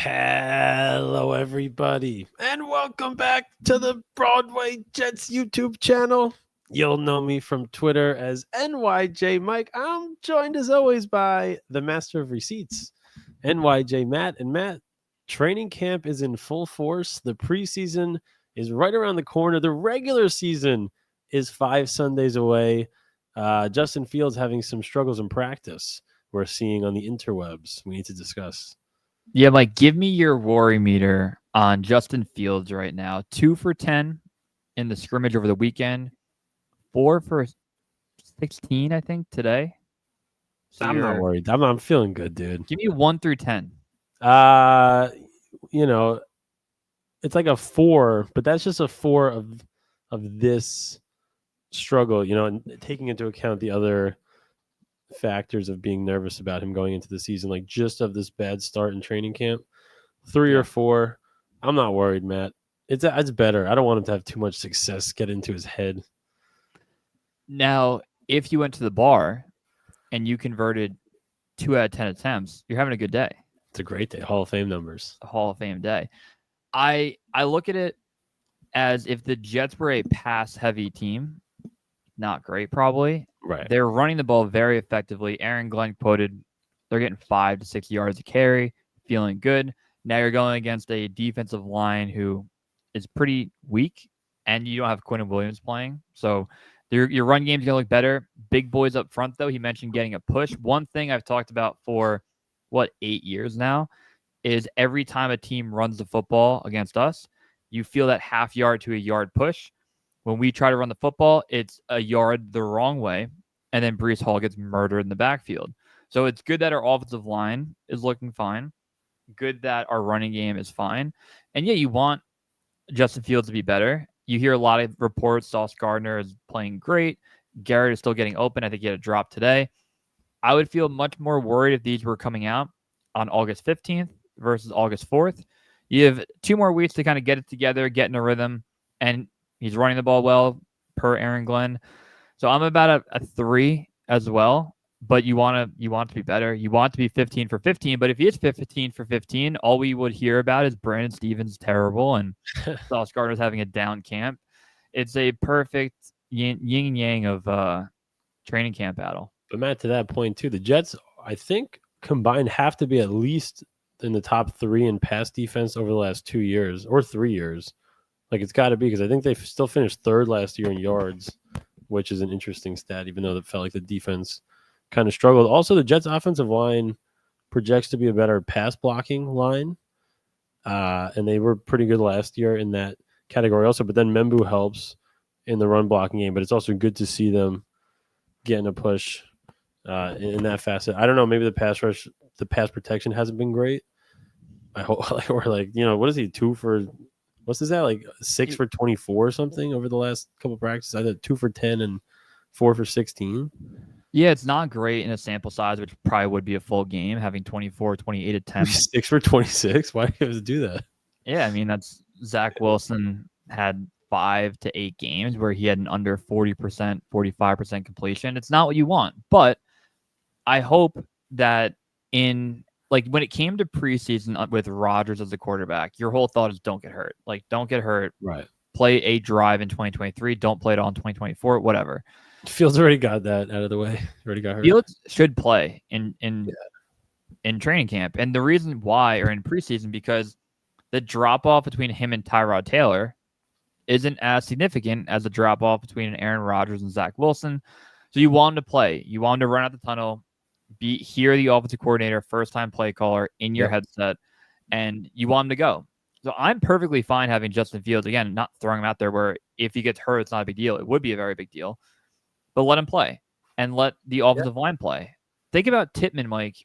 Hello, everybody, and welcome back to the Broadway Jets YouTube channel. You'll know me from Twitter as NYJ Mike. I'm joined as always by the master of receipts, NYJ Matt. And Matt, training camp is in full force. The preseason is right around the corner. The regular season is 5 Sundays away. Justin Fields having some struggles in practice we're seeing on the interwebs we need to discuss. Yeah, Mike, give me your worry meter on Justin Fields right now. 2 for 10 in the scrimmage over the weekend, 4 for 16, I think, today. So I'm not worried. I'm feeling good, dude. Give me 1 through 10. Uh, you know, it's like a 4, but that's just a 4 of this struggle, and taking into account the other factors of being nervous about him going into the season, like just of this bad start in training camp. 3 or 4. I'm not worried, Matt. It's better. I don't want him to have too much success get into his head. Now, if you went to the bar and you converted 2 out of 10 attempts, you're having a good day. It's a great day. Hall of Fame numbers. A Hall of Fame day. I look at it as if the Jets were a pass-heavy team, not great probably. Right. They're running the ball very effectively. Aaron Glenn quoted they're getting 5 to 6 yards a carry, feeling good. Now you're going against a defensive line who is pretty weak, and you don't have Quinn Williams playing. So your run game's going to look better. Big boys up front, though. He mentioned getting a push. One thing I've talked about for, 8 years now is every time a team runs the football against us, you feel that half yard to a yard push. When we try to run the football, it's a yard the wrong way, and then Breece Hall gets murdered in the backfield. So it's good that our offensive line is looking fine. Good that our running game is fine. And yeah, you want Justin Fields to be better. You hear a lot of reports. Sauce Gardner is playing great. Garrett is still getting open. I think he had a drop today. I would feel much more worried if these were coming out on August 15th versus August 4th. You have 2 more weeks to kind of get it together, get in a rhythm, and he's running the ball well per Aaron Glenn. So I'm about a 3 as well. But you want to be better. You want to be 15 for 15. But if he is 15 for 15, all we would hear about is Brandon Stevens terrible and Sauce Gardner's having a down camp. It's a perfect yin and yang of training camp battle. But Matt, to that point too, the Jets, I think, combined have to be at least in the top 3 in pass defense over the last 2 years or 3 years. Like it's got to be, because I think they still finished 3rd last year in yards, which is an interesting stat, even though it felt like the defense kind of struggled. Also, the Jets' offensive line projects to be a better pass blocking line, and they were pretty good last year in that category also. But then Membu helps in the run blocking game, but it's also good to see them getting a push in that facet. I don't know, maybe the pass rush, the pass protection hasn't been great. I hope, or what is he, 2 for, what's his that, like 6 for 24 or something over the last couple of practices? I thought 2 for 10 and 4 for 16. Yeah, it's not great in a sample size, which probably would be a full game, having 24, 28 attempts. 6 for 26? Why do you have to do that? Yeah, I mean, that's Zach Wilson had 5 to 8 games where he had an under 40%, 45% completion. It's not what you want, but I hope that when it came to preseason with Rodgers as a quarterback, your whole thought is don't get hurt. Like, don't get hurt. Right. Play a drive in 2023. Don't play it all in 2024, whatever. Fields already got that out of the way. Already got hurt. Fields should play in training camp. And the reason why, or in preseason, because the drop-off between him and Tyrod Taylor isn't as significant as the drop-off between Aaron Rodgers and Zach Wilson. So you want him to play. You want him to run out the tunnel, hear the offensive coordinator, first-time play caller in your headset, and you want him to go. So I'm perfectly fine having Justin Fields, again, not throwing him out there where if he gets hurt, it's not a big deal. It would be a very big deal. But let him play and let the offensive line play. Think about Tippmann, Mike,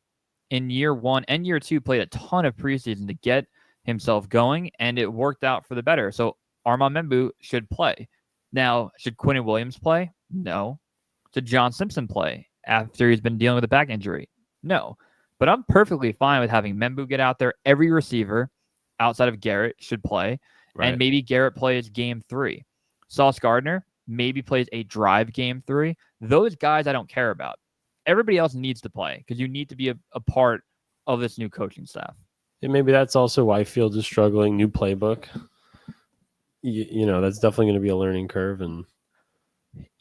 in year 1 and year 2, played a ton of preseason to get himself going, and it worked out for the better. So Armand Membu should play. Now, should Quinn Williams play? No. Should John Simpson play after he's been dealing with a back injury? No. But I'm perfectly fine with having Membu get out there. Every receiver outside of Garrett should play, and maybe Garrett plays game 3. Sauce Gardner maybe plays a drive game 3. Those guys I don't care about. Everybody else needs to play because you need to be a part of this new coaching staff. And maybe that's also why Fields is struggling. New playbook. That's definitely going to be a learning curve, and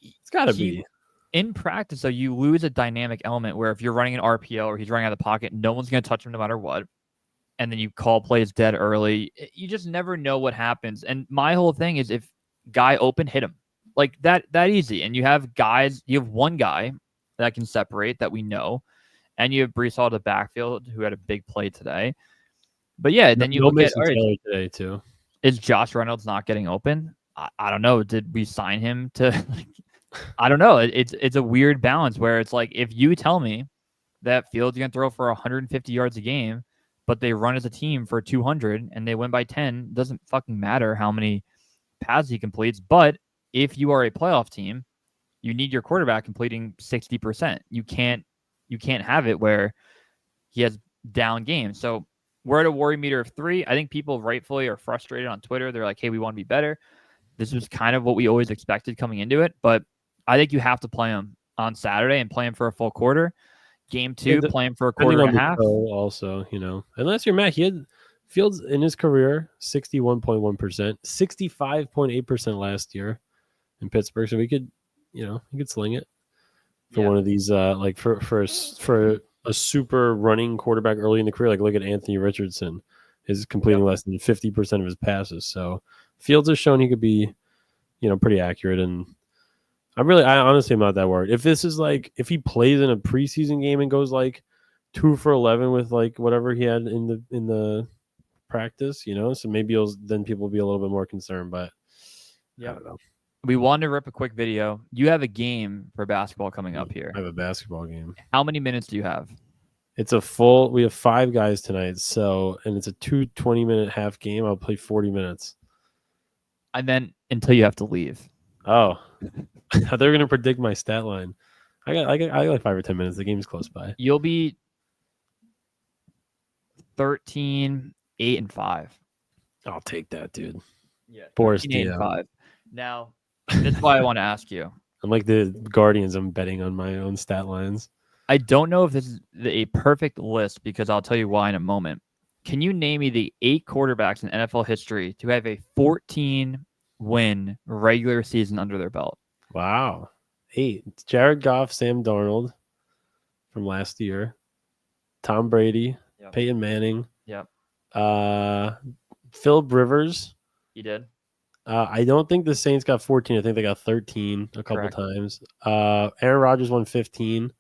it's got to be. In practice, though, you lose a dynamic element where if you're running an RPO or he's running out of the pocket, no one's going to touch him no matter what. And then you call plays dead early. You just never know what happens. And my whole thing is if guy open, hit him. Like that easy. And you have one guy that can separate that we know. And you have Brees Hall to backfield who had a big play today. But yeah, then you look at all right, Taylor today too. Is Josh Reynolds not getting open? I don't know. Did we sign him to I don't know. It's a weird balance where it's like if you tell me that Fields gonna throw for 150 yards a game, but they run as a team for 200 and they win by 10, doesn't fucking matter how many passes he completes. But if you are a playoff team, you need your quarterback completing 60%. You can't have it where he has down games. So we're at a worry meter of 3. I think people rightfully are frustrated on Twitter. They're like, hey, we want to be better. This was kind of what we always expected coming into it. But I think you have to play him on Saturday and play him for a full quarter. Game 2, play him for a quarter and a half. Also, and last year, Matt, he had Fields in his career 61.1%, 65.8% last year in Pittsburgh. So he could sling it for one of these, like for a super running quarterback early in the career. Like look at Anthony Richardson, is completing less than 50% of his passes. So Fields has shown he could be, pretty accurate. And I honestly am not that worried. If this is like if he plays in a preseason game and goes like 2 for 11 with like whatever he had in the practice, so maybe then people will be a little bit more concerned. But I don't know. We wanted to rip a quick video. You have a game for basketball coming up here. I have a basketball game. How many minutes do you have? It's we have 5 guys tonight. And it's a 20-minute half game. I'll play 40 minutes. And then until you have to leave. Oh, they're going to predict my stat line. I got like 5 or 10 minutes. The game's close by. You'll be 13, 8, and 5. I'll take that, dude. Yeah, Boris 8 and 5. Now, that's why I want to ask you. I'm like the Guardians. I'm betting on my own stat lines. I don't know if this is a perfect list because I'll tell you why in a moment. Can you name me the 8 quarterbacks in NFL history to have a 14-win regular season under their belt? Wow. 8. It's Jared Goff, Sam Darnold from last year, Tom Brady, Peyton Manning. Yep. Philip Rivers. He did. I don't think the Saints got 14. I think they got 13 a couple times. Aaron Rodgers won 15.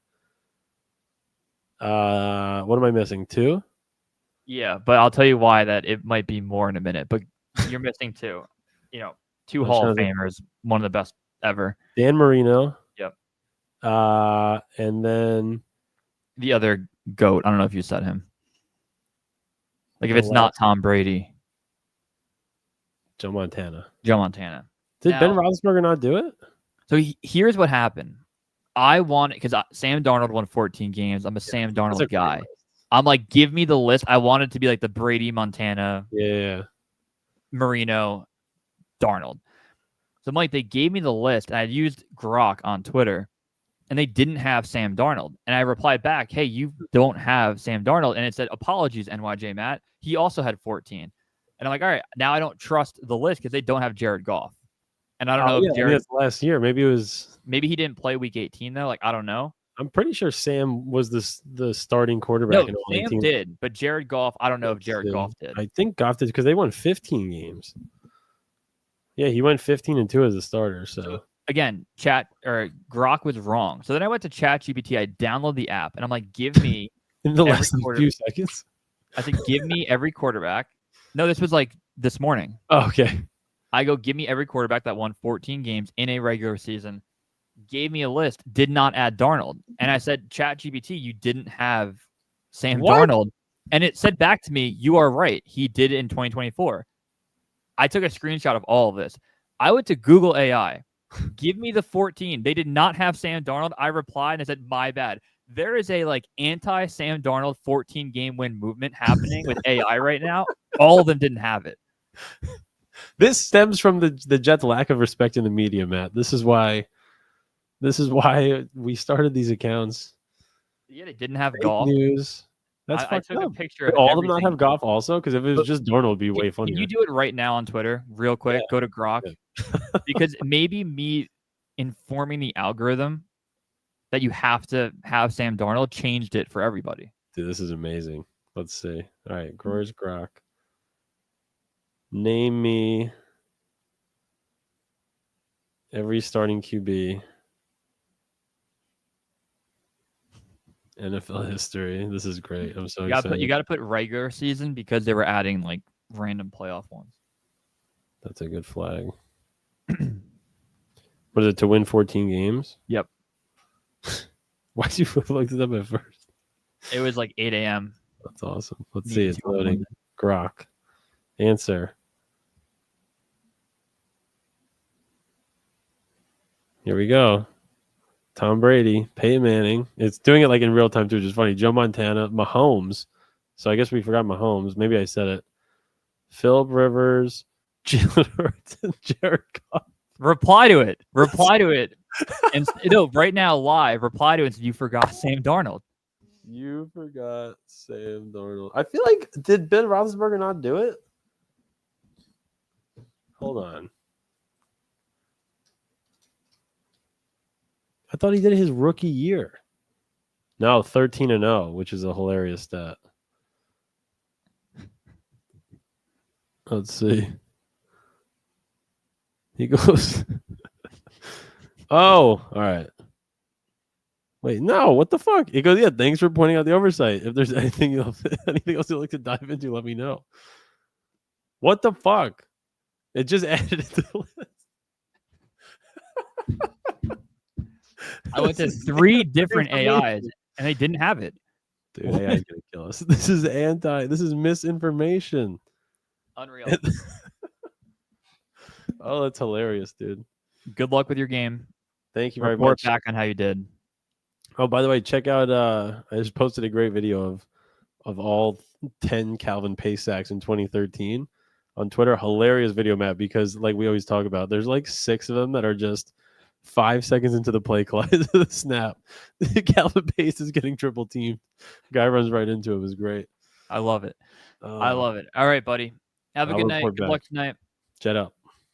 What am I missing? 2? Yeah, but I'll tell you why that it might be more in a minute. But you're missing 2. 2 Hall of Famers, one of the best ever. Dan Marino. Yep. And then the other GOAT. I don't know if you said him. Like if it's not Tom Brady. Joe Montana. Did Ben Roethlisberger not do it? So here's what happened. I want because Sam Darnold won 14 games. I'm a Sam Darnold guy. I'm like, give me the list. I want it to be like the Brady, Montana, Marino, Darnold. So I'm like, they gave me the list. And I used Grok on Twitter, and they didn't have Sam Darnold. And I replied back, hey, you don't have Sam Darnold. And it said, apologies, NYJ Matt. He also had 14. And I'm like, all right, now I don't trust the list because they don't have Jared Goff. And I don't know if Jared... last year. Maybe he didn't play week 18, though. Like, I don't know. I'm pretty sure Sam was the starting quarterback in all 18. Sam did, but Jared Goff, I don't know if Jared Goff did. I think Goff did because they won 15 games. Yeah, he went 15-2 as a starter. So again, Grok was wrong. So then I went to ChatGPT. I downloaded the app, and I'm like, give me in the last few seconds. I said, give me every quarterback. No, this was like this morning. Oh, okay. I go, give me every quarterback that won 14 games in a regular season. Gave me a list, did not add Darnold. And I said, ChatGPT, you didn't have Sam Darnold. And it said back to me, you are right. He did it in 2024. I took a screenshot of all of this. I went to Google AI. Give me the 14. They did not have Sam Darnold. I replied and I said, my bad. There is a anti-Sam Darnold 14-game win movement happening with AI right now. All of them didn't have it. This stems from the Jets' lack of respect in the media, Matt. This is why we started these accounts. Yeah, they didn't have Fake Goff. News. That's I fucked took a up. picture Could of all of them not everything. have Goff also? Because if it was But just Darnold, it'd be way can you funnier. do it right now on Twitter, real quick? Go to Grok, because maybe me informing the algorithm that you have to have Sam Darnold changed it for everybody. Dude, this is amazing. Let's see. All right, Growers Grok. Name me every starting QB. NFL history. This is great. I'm so excited. You got to put regular season because they were adding like random playoff ones. That's a good flag. What is it, to win 14 games? Yep. Why did you look it up at first? It was like 8 a.m. That's awesome. Let's see. It's on loading. Monday. Grok. Answer. Here we go. Tom Brady, Peyton Manning. It's doing it like in real time too, which is funny. Joe Montana, Mahomes. So I guess we forgot Mahomes. Maybe I said it. Philip Rivers, Jalen Hurts, and Jared Goff. Reply to it. Reply to it. And no, right now live. Reply to it. And you forgot Sam Darnold. You forgot Sam Darnold. I feel like did Ben Roethlisberger not do it? Hold on. I thought he did his rookie year. No, 13-0, which is a hilarious stat. Let's see. He goes. Oh, all right. Wait, no, what the fuck? He goes, yeah, thanks for pointing out the oversight. If there's anything else you'd like to dive into, let me know. What the fuck? It just added it to the list. I went to 3 different AIs and they didn't have it. Dude, AI is gonna kill us. This is misinformation. Unreal. Oh, that's hilarious, dude. Good luck with your game. Thank you very Report much. back on how you did. Oh, by the way, check out I just posted a great video of all 10 Calvin Pace sacks in 2013 on Twitter. Hilarious video, Matt, because like we always talk about, there's like 6 of them that are just 5 seconds into the play clock, the snap. Calvin Pace is getting triple teamed. Guy runs right into it. It was great. I love it. I love it. All right, buddy. Have a good night. Good luck tonight. Jet out.